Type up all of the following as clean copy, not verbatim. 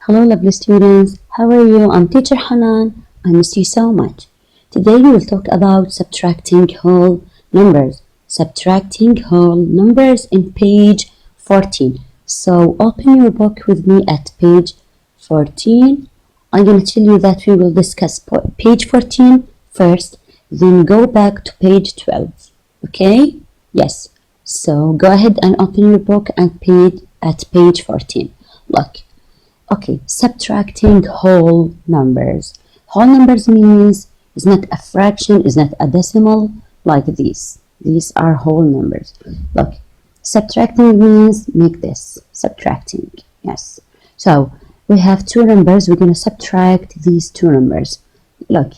Hello, lovely students. How are you? I'm teacher Hanan. I miss you so much. Today we will talk about subtracting whole numbers. Subtracting whole numbers in page 14. So open your book with me at page 14. I'm going to tell you that we will discuss page 14 first, then go back to page 12. Okay? Yes. So go ahead and open your book and at page 14. Look. Okay, subtracting whole numbers. Whole numbers means it's not a fraction, it's not a decimal like these. These are whole numbers. Look, subtracting means make this. Subtracting, yes. So we have two numbers. We're going to subtract these two numbers. Look,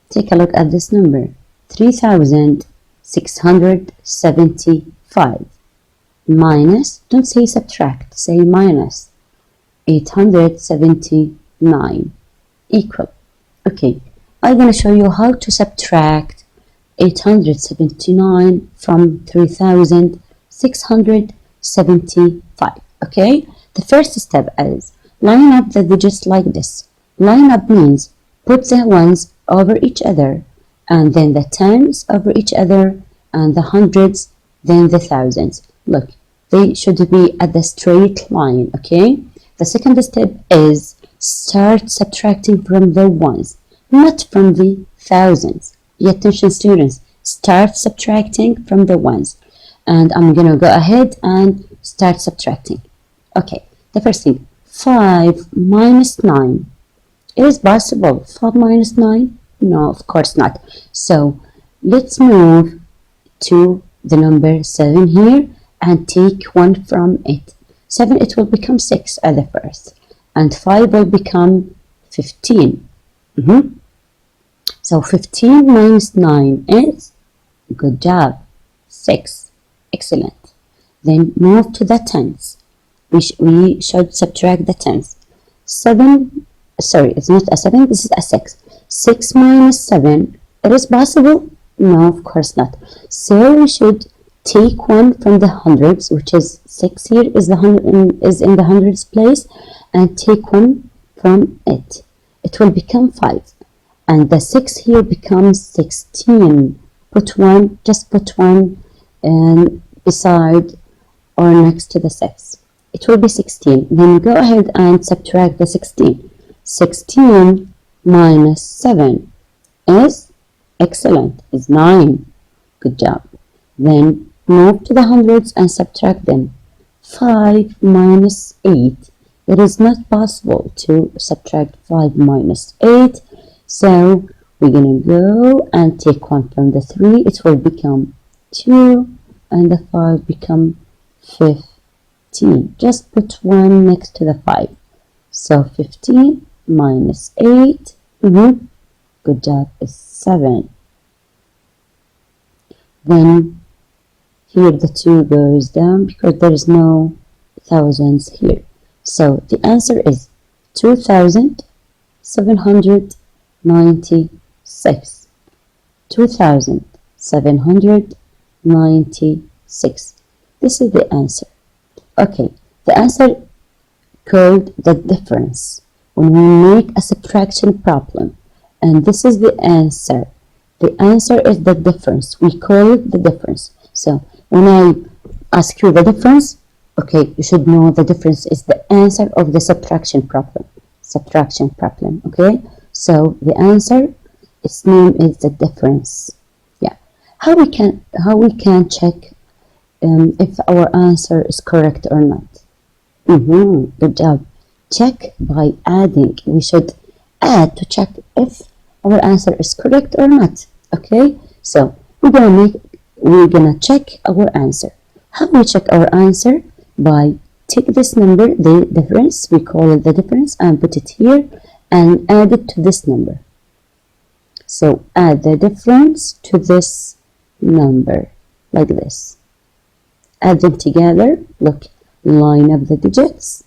take a look at this number. 3,675 minus, don't say subtract, say minus. 879 equal. Okay, I'm going to show you how to subtract 879 from 3675. Okay, the first step is line up the digits like this. Line up means put the ones over each other, and then the tens over each other, and the hundreds, then the thousands. Look, they should be at the straight line. Okay. The second step is start subtracting from the ones, not from the thousands. Pay attention, students. Start subtracting from the ones. And I'm going to go ahead and start subtracting. Okay, the first thing, 5 minus 9. Is it possible? 5 minus 9? No, of course not. So let's move to the number 7 here and take 1 from it. 7, it will become 6 at the first, and 5 will become 15. So 15 minus 9 is, good job, 6. Excellent. Then move to the tens. We should subtract the tens. 7, sorry, it's not a 7, this is a 6. 6 minus 7, it is possible? No, of course not. So we should take 1 from the hundreds, which is 6 here is in the hundreds place, and take 1 from it. It will become 5. And the 6 here becomes 16. Just put 1 beside or next to the 6. It will be 16. Then go ahead and subtract the 16. 16 minus 7 is, excellent, is 9. Good job. Then move to the hundreds and subtract them. 5 minus 8. It is not possible to subtract 5 minus 8. So we're going to go and take 1 from the 3. It will become 2. And the 5 become 15. Just put 1 next to the 5. So 15 minus 8. Good job, is 7. Then here the 2 goes down because there is no thousands here. So the answer is 2,796. 2,796. This is the answer. Okay, the answer called the difference. When we make a subtraction problem, and this is the answer. The answer is the difference. We call it the difference. So when I ask you the difference, okay, you should know the difference is the answer of the subtraction problem. Subtraction problem, okay? So the answer, its name is the difference. Yeah. How we can check if our answer is correct or not? Good job. Check by adding. We should add to check if our answer is correct or not. Okay? So we're gonna check our answer. How do we check our answer? By take this number, the difference, we call it the difference, and put it here and add it to this number. So add the difference to this number like this. Add them together. Look, line up the digits,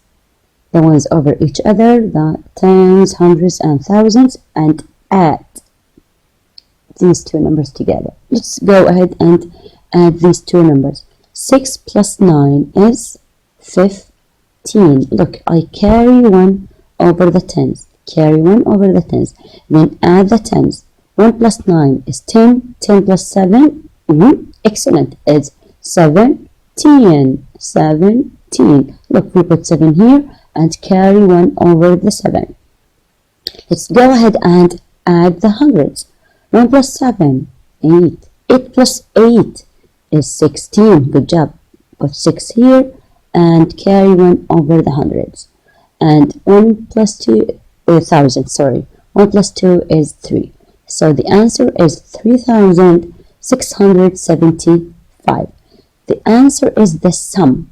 the ones over each other, the tens, hundreds, and thousands, and add these two numbers together. Let's go ahead and add these two numbers. 6 plus 9 is 15. Look, I carry 1 over the tens. Carry 1 over the tens. Then add the tens. 1 plus 9 is 10. 10 plus 7, excellent, is 17. 17. Look, we put 7 here and carry 1 over the 7. Let's go ahead and add the hundreds. 1 plus 7, 8. 8 plus 8 is 16. Good job. Put 6 here and carry 1 over the hundreds. And 1 plus 2, 1,000, sorry. 1 plus 2 is 3. So the answer is 3,675. The answer is the sum.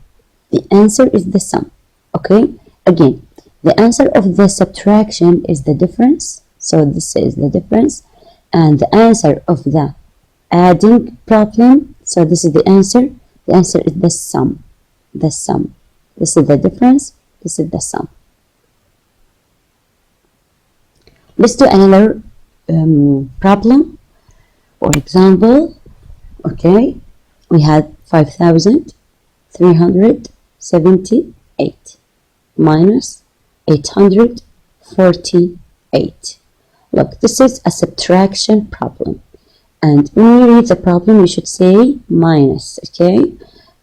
The answer is the sum. Okay? Again, the answer of the subtraction is the difference. So this is the difference. And the answer of the adding problem, so this is the answer. The answer is the sum. The sum. This is the difference. This is the sum. Let's do another problem. For example, okay, we had 5,378 minus 848. Look, this is a subtraction problem. And when you read the problem, you should say minus, okay?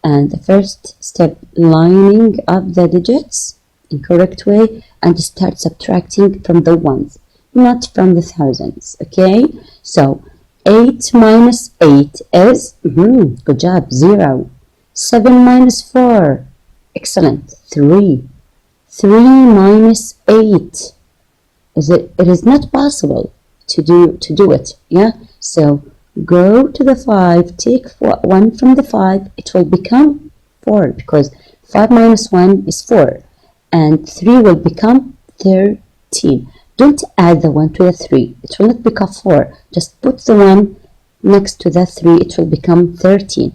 And the first step, lining up the digits in correct way and start subtracting from the ones, not from the thousands, okay? So 8 minus 8 is, good job, 0. 7 minus 4, excellent, 3. 3 minus 8, it is not possible to do it, yeah? So go to the 5, take 1 from the 5, it will become 4 because 5 minus 1 is 4 and 3 will become 13. Don't add the 1 to the 3, it will not become 4. Just put the 1 next to the 3, it will become 13.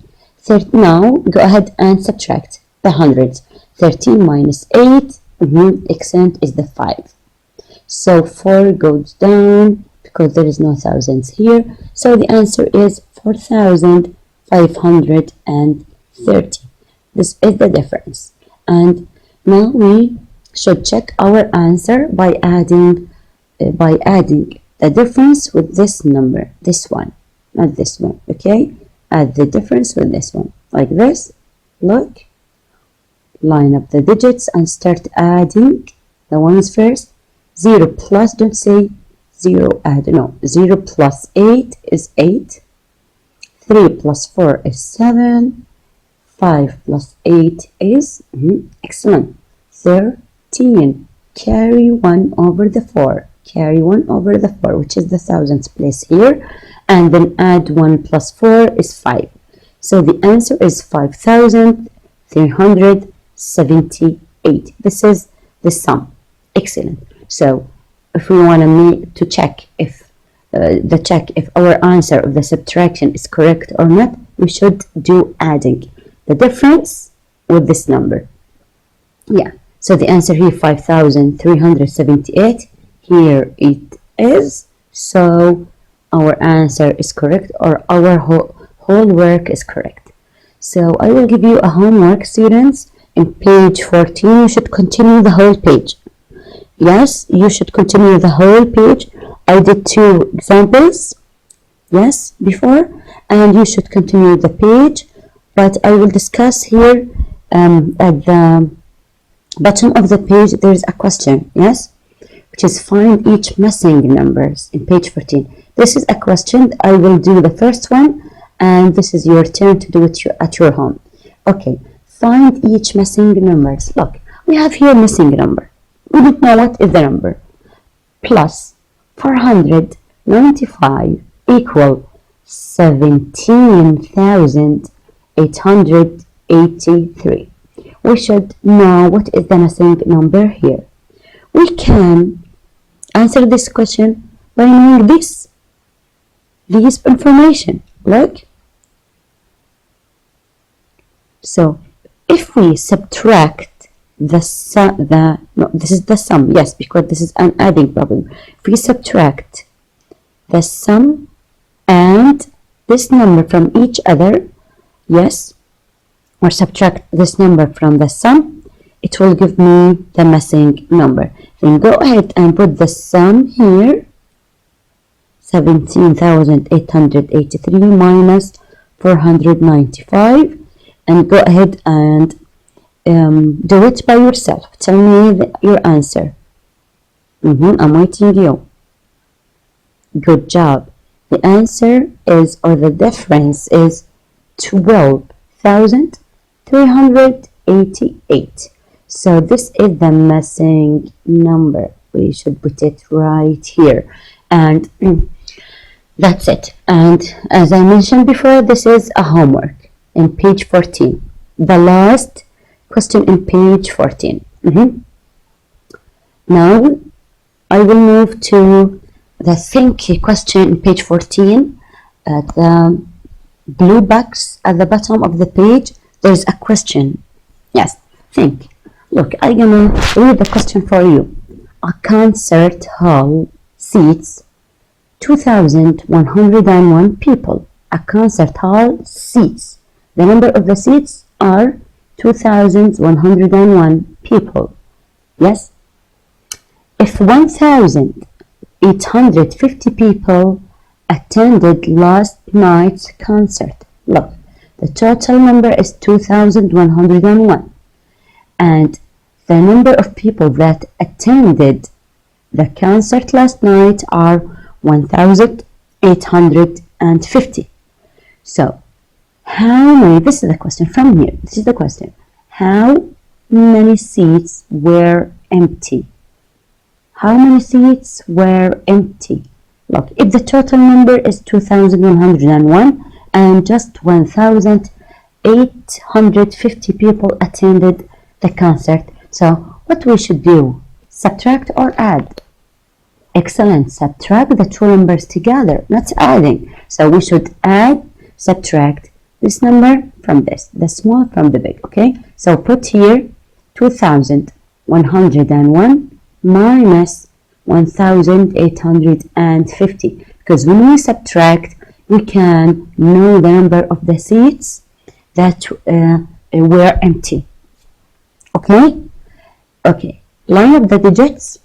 Now go ahead and subtract the hundreds. 13 minus 8, excellent, is the 5. So 4 goes down because there is no thousands here. So the answer is 4,530. This is the difference. And now we should check our answer by adding the difference with this number, this one, not this one, okay? Add the difference with this one, like this. Look, line up the digits and start adding the ones first. 0 plus, don't say 0, add, no. 0 plus 8 is 8. 3 plus 4 is 7. 5 plus 8 is, excellent, 13. Carry 1 over the 4. Carry 1 over the 4, which is the thousands place here. And then add 1 plus 4 is 5. So the answer is 5,378. This is the sum. Excellent. So if we want to check if our answer of the subtraction is correct or not, we should do adding the difference with this number. Yeah. So the answer here 5,378. Here it is. So our answer is correct, or our whole work is correct. So I will give you a homework, students. In page 14, you should continue the whole page. Yes, you should continue the whole page. I did 2 examples, yes, before, and you should continue the page. But I will discuss here at the bottom of the page, there is a question, yes, which is find each missing numbers in page 14. This is a question. I will do the first one, and this is your turn to do it at your home. Okay, find each missing numbers. Look, we have here missing number. We don't know what is the number. Plus 495 equal 17,883. We should know what is the missing number here. We can answer this question by knowing this information. Look. So if we subtract this is the sum, yes, because this is an adding problem. If we subtract the sum and this number from each other, yes, or subtract this number from the sum, it will give me the missing number. Then go ahead and put the sum here. 17,883 minus 495, and go ahead and do it by yourself. Tell me your answer. I'm waiting you. Good job. The answer is, or the difference is 12,388. So this is the missing number. We should put it right here. And that's it. And as I mentioned before, this is a homework in page 14. The last question in page 14. Now I will move to the think question in page 14. At the blue box at the bottom of the page, there's a question. Yes, think. Look, I'm gonna read the question for you. A concert hall seats 2,101 people. A concert hall seats. The number of the seats are 2,101 people. Yes? If 1,850 people attended last night's concert. Look, the total number is 2,101. And the number of people that attended the concert last night are 1,850. So, how many, this is the question from here, this is the question. How many seats were empty? How many seats were empty? Look, if the total number is 2,101 and just 1,850 people attended the concert, so what we should do? Subtract or add? Excellent. Subtract the two numbers together, not adding. So we should add, subtract this number from this, the small from the big, okay? So put here 2,101 minus 1,850, because when we subtract, we can know the number of the seats that were empty. Okay? Okay. Line up the digits,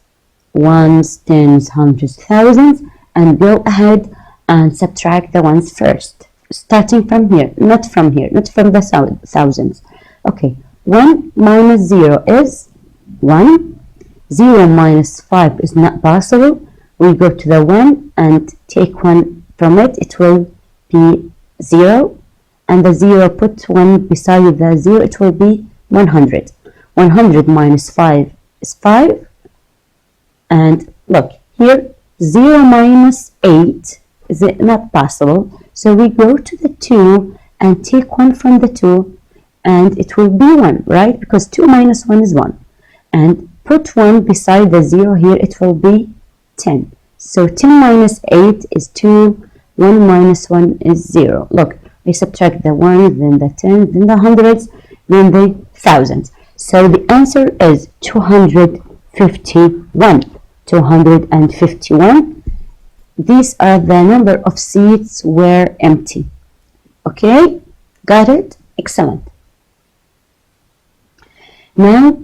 ones, tens, hundreds, thousands, and go ahead and subtract the ones first. Starting from here, not from here, not from the thousands. Okay. 1 minus 0 is 1. 0 minus 5 is not possible. We go to the 1 and take 1 from it. It will be 0. And the 0, put 1 beside the 0, it will be 100. 100 minus 5 is 5. And look, here 0 minus 8 is not possible. So we go to the 2 and take 1 from the 2, and it will be 1, right? Because 2 minus 1 is 1. And put 1 beside the 0 here, it will be 10. So 10 minus 8 is 2, 1 minus 1 is 0. Look, we subtract the 1, then the 10, then the hundreds, then the thousands. So the answer is 251. 251. These are the number of seats were empty. Okay, got it? Excellent. Now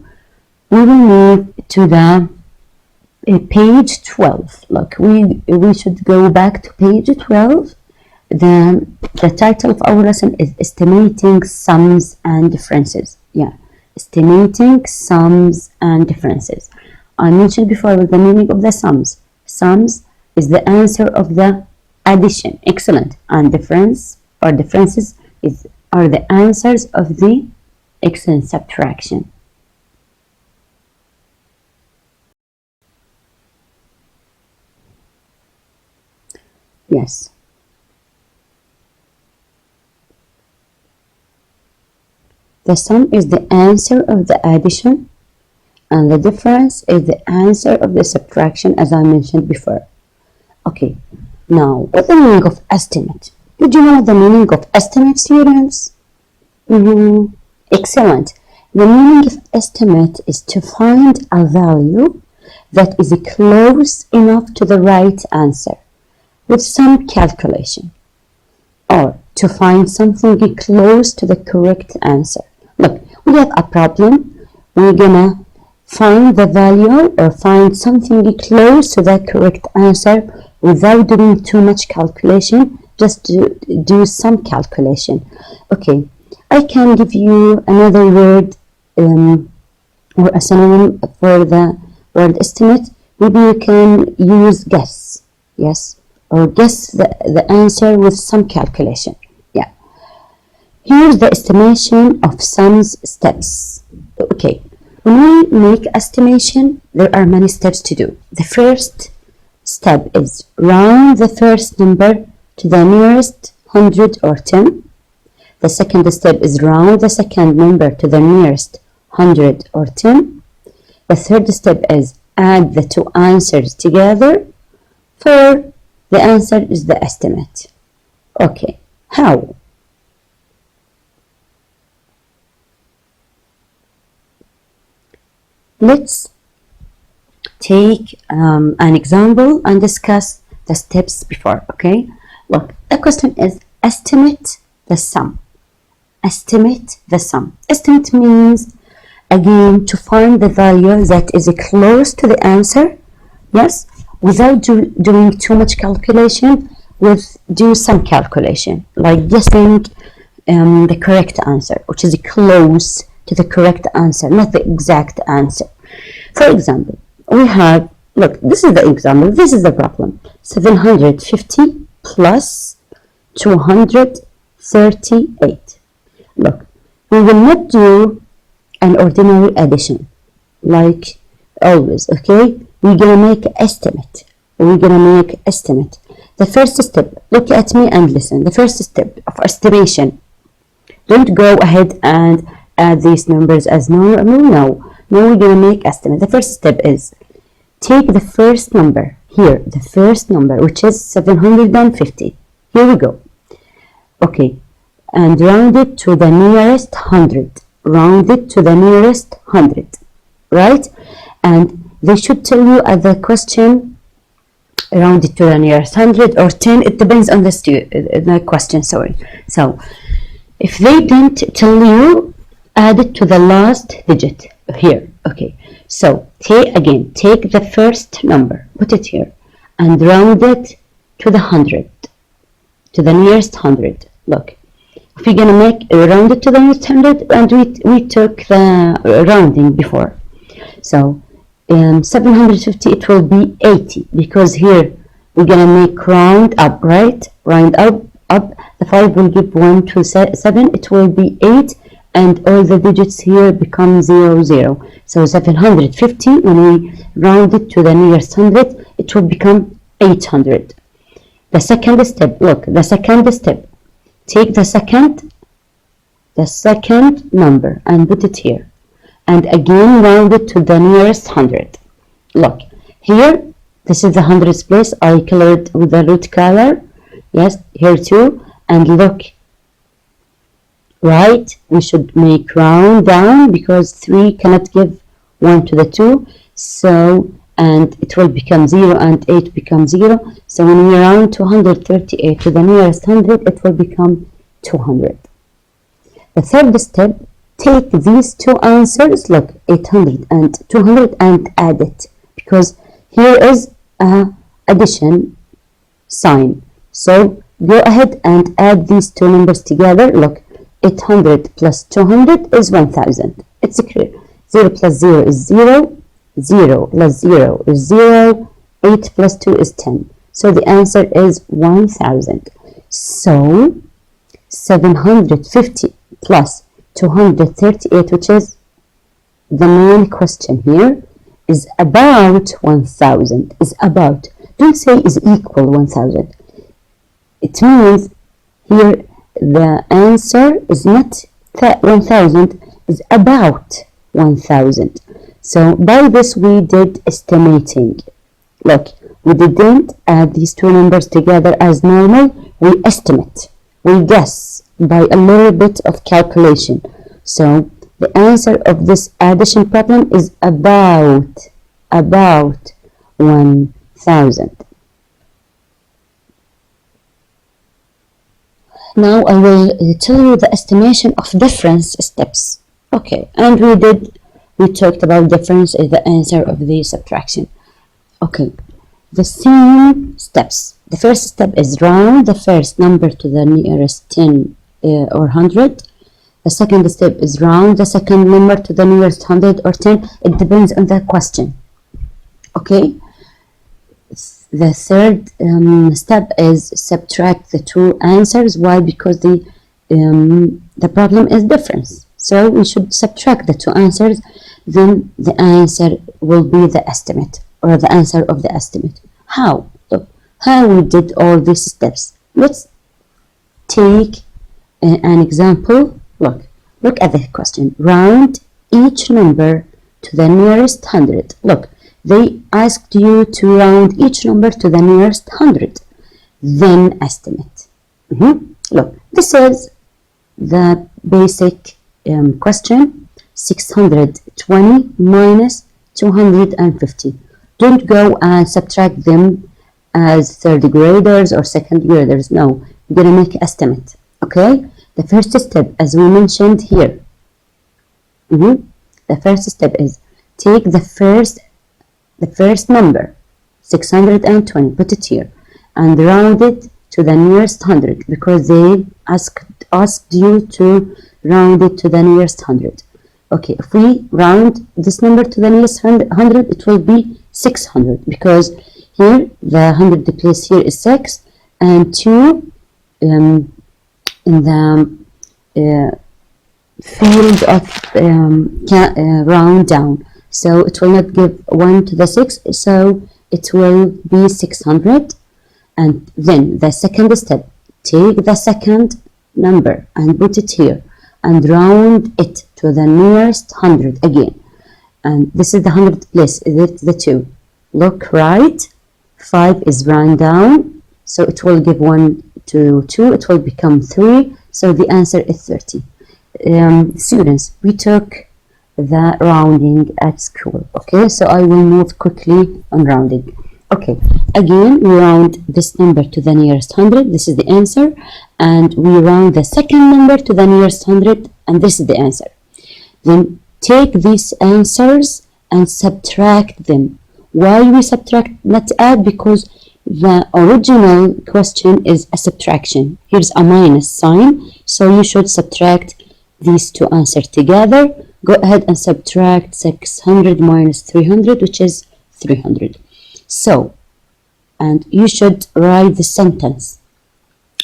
we will move to the page 12. Look, we should go back to page 12. The title of our lesson is Estimating Sums and Differences. Yeah, estimating sums and differences. I mentioned before the meaning of the sums. Sums is the answer of the addition. Excellent. And difference or differences are the answers of the excellent subtraction. Yes. The sum is the answer of the addition, and the difference is the answer of the subtraction, as I mentioned before. Okay, now what's the meaning of estimate? Did you know the meaning of estimate, students? Excellent. The meaning of estimate is to find a value that is close enough to the right answer with some calculation, or to find something close to the correct answer. Look, we have a problem. We're gonna find the value or find something close to the correct answer without doing too much calculation. Just do some calculation. Okay, I can give you another word or a synonym for the word estimate. Maybe you can use guess, yes, or guess the answer with some calculation. Yeah. Here's the estimation of sums steps. Okay, when we make estimation, there are many steps to do. The first step is round the first number to the nearest 100 or 10. The second step is round the second number to the nearest 100 or 10. The third step is add the two answers together. 4. The answer is the estimate. Okay, how? Let's take an example and discuss the steps before, okay? Look, the question is estimate the sum. Estimate the sum. Estimate means, again, to find the value that is close to the answer, yes, without doing too much calculation, do some calculation, like guessing the correct answer, which is close to the correct answer, not the exact answer. For example, we have, look, this is the example, this is the problem. 750 plus 238. Look, we will not do an ordinary addition like always, okay? We're gonna make estimate. The first step, look at me and listen. The first step of estimation. Don't go ahead and add these numbers as normal. No, we're gonna make estimate. The first step is take the first number here, the first number, which is 750. Here we go. Okay, and round it to the nearest 100. Round it to the nearest 100, right? And they should tell you at the question, round it to the nearest 100 or 10. It depends on the question, sorry. So, if they didn't tell you, add it to the last digit here. Okay, so take the first number, put it here, and round it to the 100, to the nearest 100. Look, if we're gonna make round it to the nearest 100, and we took the rounding before, so 750 it will be 80, because here we're gonna make round up, right? Round up. The 5 will give 1 to 7. It will be 8, and all the digits here become 0, 0. So 750, when we round it to the nearest 100, it will become 800. The second step, look, the second step. Take the second number and put it here. And again, round it to the nearest 100. Look, here, this is the hundredths place. I colored with the root color. Yes, here too. And look, right, we should make round down because 3 cannot give 1 to the 2. So, and it will become 0 and 8 becomes 0. So when we round 238 to the nearest 100, it will become 200. The third step, take these two answers, look, 800 and 200, and add it, because here is a addition sign. So go ahead and add these two numbers together. Look, 800 plus 200 is 1000. It's clear. 0 plus 0 is 0. 0 plus 0 is 0. 8 plus 2 is 10. So the answer is 1000. So 750 plus 238, which is the main question here, is about 1000. Is about. Don't say is equal 1000. It means here the answer is not 1000, is about 1000. So by this we did estimating. Look, we didn't add these two numbers together as normal. We estimate. We guess by a little bit of calculation. So the answer of this addition problem is about 1000. Now I will tell you the estimation of difference steps. Okay, and we did we talked about difference is the answer of the subtraction. Okay, the same steps. The first step is round the first number to the nearest 10 or 100. The second step is round the second number to the nearest 100 or 10. It depends on the question. Okay. The third step is subtract the two answers. Why? Because the problem is difference. So we should subtract the two answers. Then the answer will be the estimate or the answer of the estimate. How? Look, how we did all these steps. Let's take an example. Look at the question. Round each number to the nearest 100. Look, they asked you to round each number to the nearest 100. Then estimate. Look, this is the basic question. 620 minus 250. Don't go and subtract them as third graders or second graders. No, you're gonna make estimate. Okay, the first step, as we mentioned here, the first step is take the first number, 620, put it here, and round it to the nearest 100 because they asked you to round it to the nearest 100. Okay, if we round this number to the nearest 100, it will be 600 because here the 100 place here is 6 and 2 in the field of round down. So it will not give 1 to the 6, so it will be 600. And then the second step, take the second number and put it here and round it to the nearest 100 again. And this is the 100 place, is it the 2? Look right, 5 is round down, so it will give 1 to 2, it will become 3, so the answer is 30. Students, we took the rounding at school. Okay, so I will move quickly on rounding. Okay, again we round this number to the nearest 100, this is the answer, and we round the second number to the nearest 100, and this is the answer. Then take these answers and subtract them. Why we subtract, not add? Because the original question is a subtraction. Here's a minus sign, so you should subtract these two answers together. Go ahead and subtract 600 minus 300, which is 300. So, and you should write the sentence.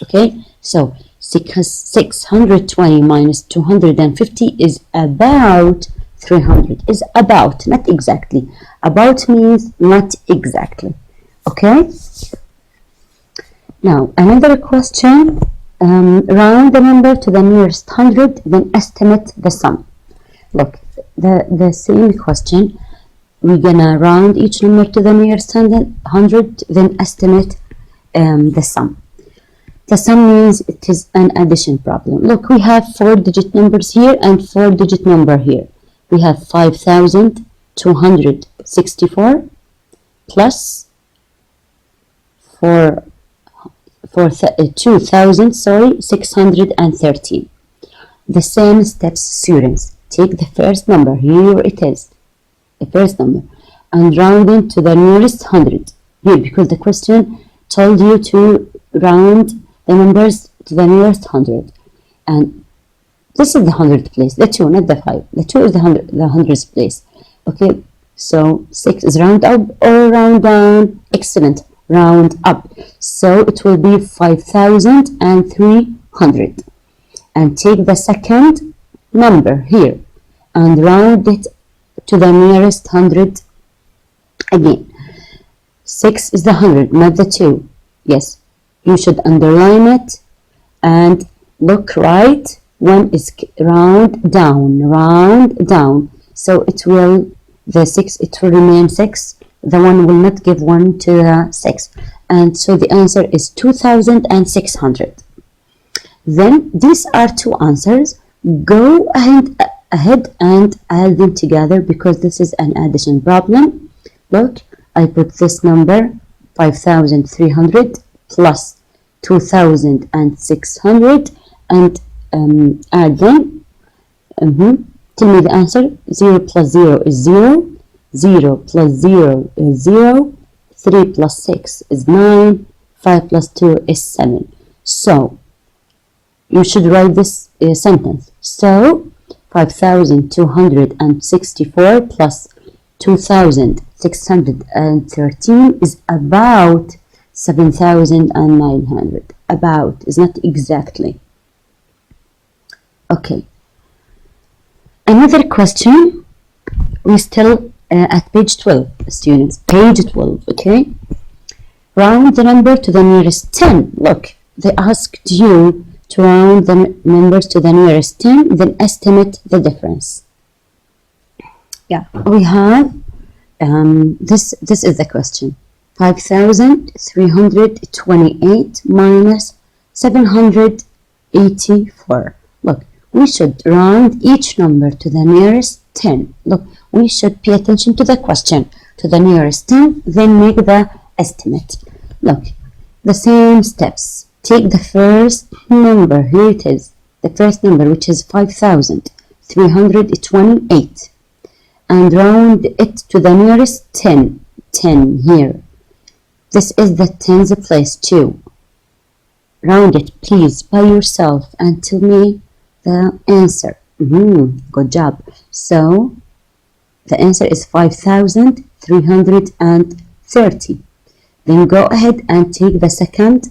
Okay, so 620 minus 250 is about 300. Is about, not exactly. About means not exactly. Okay. Now, another question. Round the number to the nearest 100, then estimate the sum. Look, the same question. We're gonna round each number to the nearest 100, then estimate the sum. The sum means it is an addition problem. Look, we have 4-digit numbers here and 4-digit number here. We have 5,264 plus 2,613. The same steps, students. Take the first number, here it is, the first number, and round it to the nearest 100. Here, because the question told you to round the numbers to the nearest 100. And this is the 100th place, the 2, not the 5. The 2 is the 100th place. Okay, so 6 is round up or round down. Excellent, round up. So it will be 5,300. And take the second number here and round it to the nearest 100 again. 6 is the 100, not the 2. Yes, you should underline it and look right. 1 is round down. So it will, the 6, it will remain 6. The 1 will not give 1 to the 6. And so the answer is 2,600. Then these are two answers. Go ahead and add them together because this is an addition problem. Look, I put this number 5,300 plus 2,600 and add them. Tell me the answer. 0 plus 0 is 0. 0 plus 0 is 0. 3 plus 6 is 9. 5 plus 2 is 7. So, you should write this sentence. So, 5,264 plus 2,613 is about 7,900. About is not exactly. Okay. Another question. We still at page 12, students. Page 12, okay? Round the number to the nearest 10. Look, they asked you to round the numbers to the nearest 10, then estimate the difference. Yeah, we have, this is the question. 5,328 minus 784. Look, we should round each number to the nearest 10. Look, we should pay attention to the question. To the nearest 10, then make the estimate. Look, the same steps. Take the first number, here it is. The first number, which is 5,328. And round it to the nearest 10. 10 here. This is the tens place too. Round it, please, by yourself and tell me the answer. Good job. So, the answer is 5,330. Then go ahead and take the second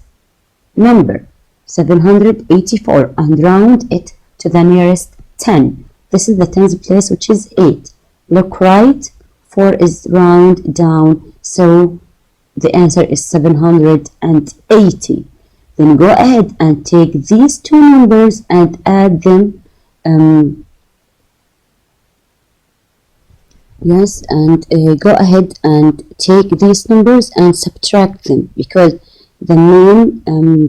number, 784, and round it to the nearest 10. This is the tens place, which is 8. Look right, 4 is round down, so the answer is 780. Then go ahead and take these two numbers and add them. Yes, and go ahead and take these numbers and subtract them, because the main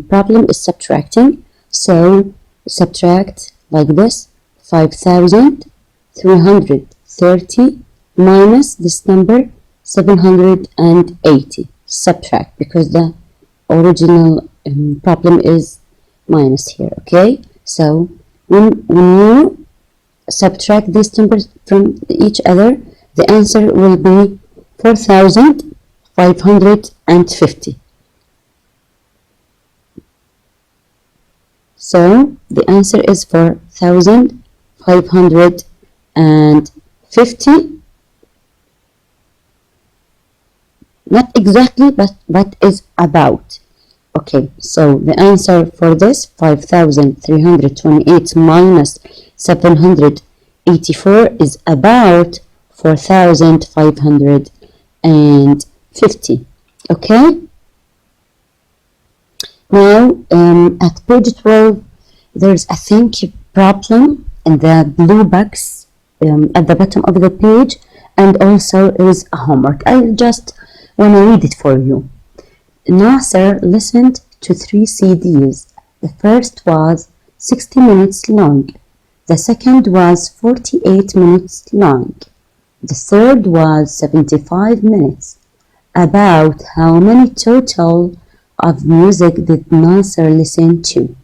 problem is subtracting. So subtract like this: 5,330 minus this number 780. Subtract, because the original problem is minus here. Okay, so when you subtract these numbers from each other, the answer will be 4,550. So the answer is 4,550. Not exactly, but is about. Okay, so the answer for this, 5,328 minus 784, is about 4,550. Okay? Now, at page 12, there's a thank you problem in the blue box at the bottom of the page, and also is a homework. I just want to read it for you. Nasser listened to 3 CDs. The first was 60 minutes long. The second was 48 minutes long. The third was 75 minutes. About how many total of music did Nasser listen to?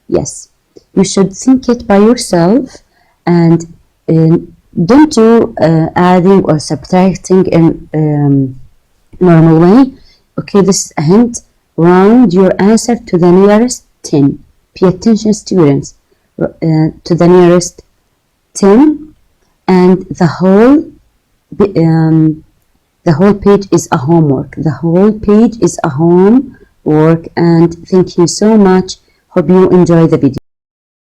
Yes, you should think it by yourself, and don't do adding or subtracting in normal way. Okay, this is a hint. Round your answer to the nearest 10. Pay attention, students, to the nearest 10, and the whole page is a homework. The whole page is a homework, and thank you so much. Hope you enjoy the video.